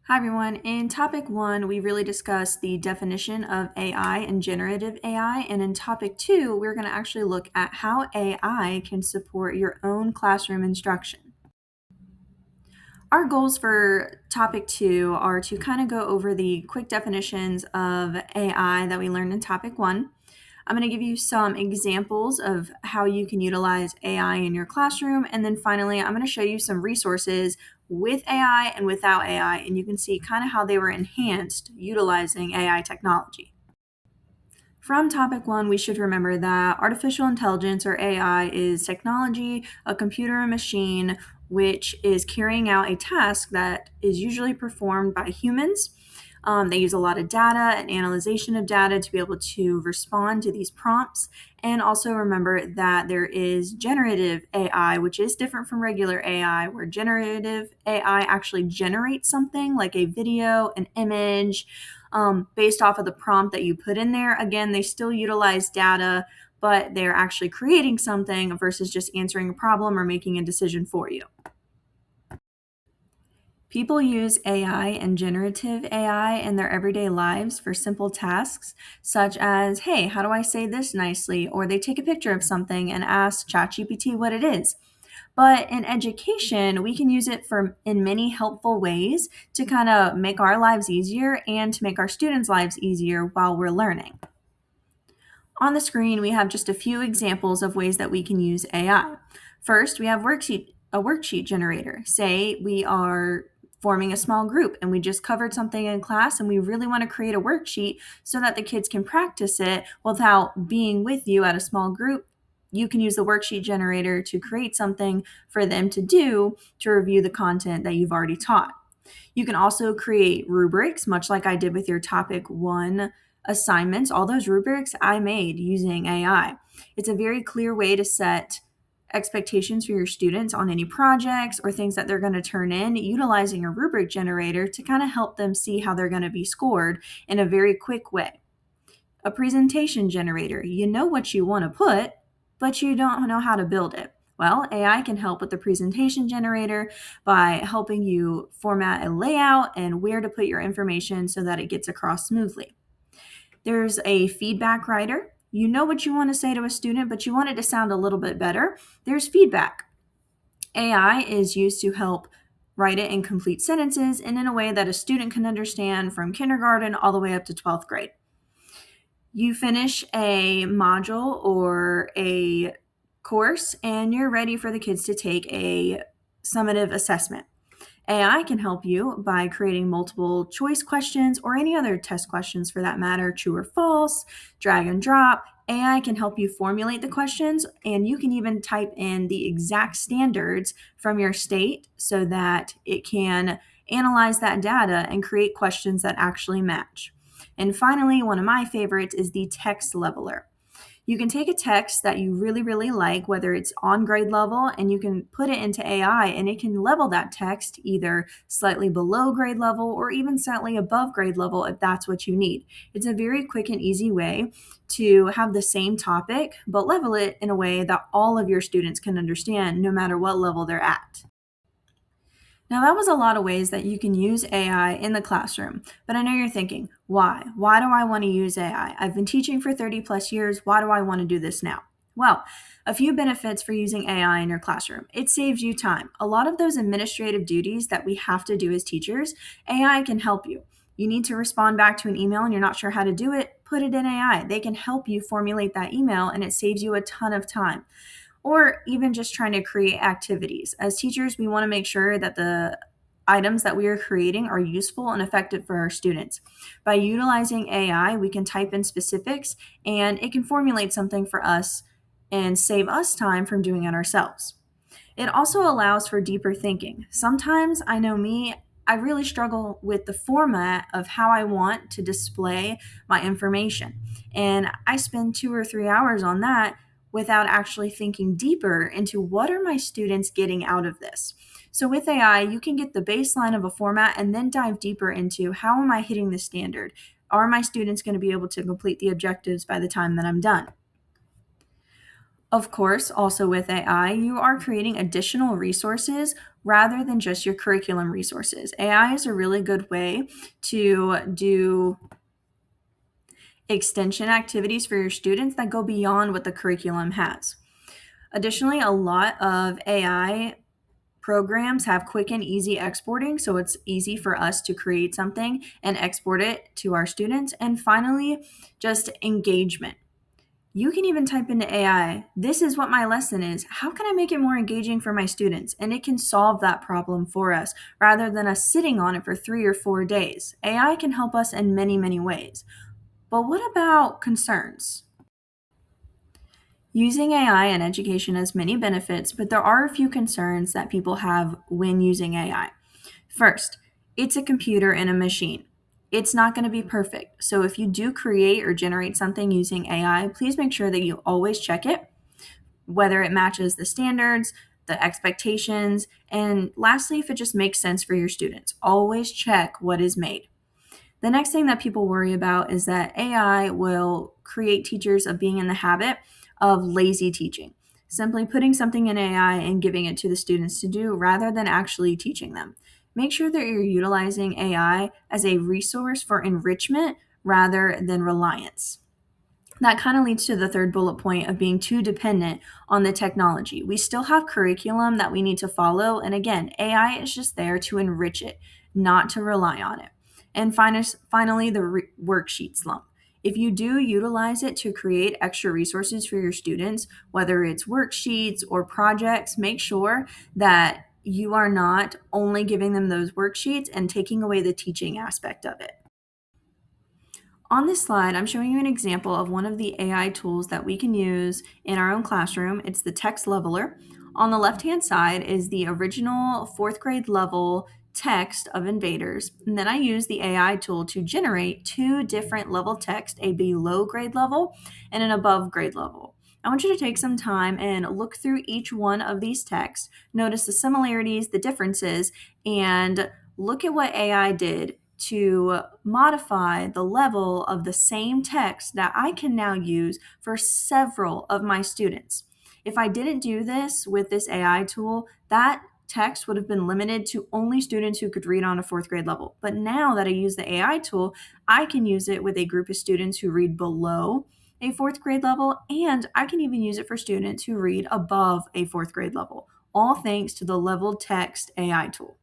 Hi everyone. In topic 1, we really discussed the definition of AI and generative AI. And in topic 2, we're going to actually look at how AI can support your own classroom instruction. Our goals for topic 2 are to kind of go over the quick definitions of AI that we learned in topic 1. I'm going to give you some examples of how you can utilize AI in your classroom. And then finally, I'm going to show you some resources with AI and without AI, and you can see kind of how they were enhanced utilizing AI technology. From topic 1, we should remember that artificial intelligence or AI is technology, a computer or machine, which is carrying out a task that is usually performed by humans. They use a lot of data and analyzation of data to be able to respond to these prompts. And also remember that there is generative AI, which is different from regular AI, where generative AI actually generates something like a video, an image, based off of the prompt that you put in there. Again, they still utilize data, but they're actually creating something versus just answering a problem or making a decision for you. People use AI and generative AI in their everyday lives for simple tasks, such as, hey, how do I say this nicely? Or they take a picture of something and ask ChatGPT what it is. But in education, we can use it for in many helpful ways to kind of make our lives easier and to make our students' lives easier while we're learning. On the screen, we have just a few examples of ways that we can use AI. First, we have a worksheet generator. Say we are forming a small group and we just covered something in class and we really want to create a worksheet so that the kids can practice it without being with you at a small group. You can use the worksheet generator to create something for them to do to review the content that you've already taught. You can also create rubrics, much like I did with your topic 1 assignments. All those rubrics I made using AI. It's a very clear way to set expectations for your students on any projects or things that they're going to turn in, utilizing a rubric generator to kind of help them see how they're going to be scored in a very quick way. A presentation generator. You know what you want to put, but you don't know how to build it. Well, AI can help with the presentation generator by helping you format a layout and where to put your information so that it gets across smoothly. There's a feedback writer. You know what you want to say to a student, but you want it to sound a little bit better. There's feedback. AI is used to help write it in complete sentences and in a way that a student can understand from kindergarten all the way up to 12th grade. You finish a module or a course and you're ready for the kids to take a summative assessment. AI can help you by creating multiple choice questions or any other test questions for that matter, true or false, drag and drop. AI can help you formulate the questions, and you can even type in the exact standards from your state so that it can analyze that data and create questions that actually match. And finally, one of my favorites is the text leveler. You can take a text that you really, really like, whether it's on grade level, and you can put it into AI and it can level that text either slightly below grade level or even slightly above grade level if that's what you need. It's a very quick and easy way to have the same topic, but level it in a way that all of your students can understand no matter what level they're at. Now, that was a lot of ways that you can use AI in the classroom, but I know you're thinking, why? Why do I want to use AI? I've been teaching for 30 plus years. Why do I want to do this now? Well, a few benefits for using AI in your classroom. It saves you time. A lot of those administrative duties that we have to do as teachers, AI can help you. You need to respond back to an email and you're not sure how to do it, put it in AI. They can help you formulate that email and it saves you a ton of time, or even just trying to create activities. As teachers, we want to make sure that the items that we are creating are useful and effective for our students. By utilizing AI, we can type in specifics and it can formulate something for us and save us time from doing it ourselves. It also allows for deeper thinking. Sometimes, I know me, I really struggle with the format of how I want to display my information. And I spend 2 or 3 hours on that without actually thinking deeper into what are my students getting out of this. So with AI, you can get the baseline of a format and then dive deeper into how am I hitting the standard? Are my students going to be able to complete the objectives by the time that I'm done? Of course, also with AI, you are creating additional resources rather than just your curriculum resources. AI is a really good way to do extension activities for your students that go beyond what the curriculum has. Additionally, a lot of AI programs have quick and easy exporting, so it's easy for us to create something and export it to our students. And finally, just engagement. You can even type into AI, this is what my lesson is. How can I make it more engaging for my students? And it can solve that problem for us rather than us sitting on it for 3 or 4 days. AI can help us in many, many ways. But what about concerns? Using AI in education has many benefits, but there are a few concerns that people have when using AI. First, it's a computer and a machine. It's not going to be perfect. So if you do create or generate something using AI, please make sure that you always check it, whether it matches the standards, the expectations, and lastly, if it just makes sense for your students. Always check what is made. The next thing that people worry about is that AI will create teachers of being in the habit of lazy teaching, simply putting something in AI and giving it to the students to do rather than actually teaching them. Make sure that you're utilizing AI as a resource for enrichment rather than reliance. That kind of leads to the third bullet point of being too dependent on the technology. We still have curriculum that we need to follow. And again, AI is just there to enrich it, not to rely on it. And finally, the worksheet slump. If you do utilize it to create extra resources for your students, whether it's worksheets or projects, make sure that you are not only giving them those worksheets and taking away the teaching aspect of it. On this slide, I'm showing you an example of one of the AI tools that we can use in our own classroom. It's the text leveler. On the left-hand side is the original fourth grade level text of Invaders. And then I use the AI tool to generate two different level text, a below grade level and an above grade level. I want you to take some time and look through each one of these texts, notice the similarities, the differences, and look at what AI did to modify the level of the same text that I can now use for several of my students. If I didn't do this with this AI tool, that text would have been limited to only students who could read on a fourth grade level. But now that I use the AI tool, I can use it with a group of students who read below a fourth grade level, and I can even use it for students who read above a fourth grade level, all thanks to the leveled text AI tool.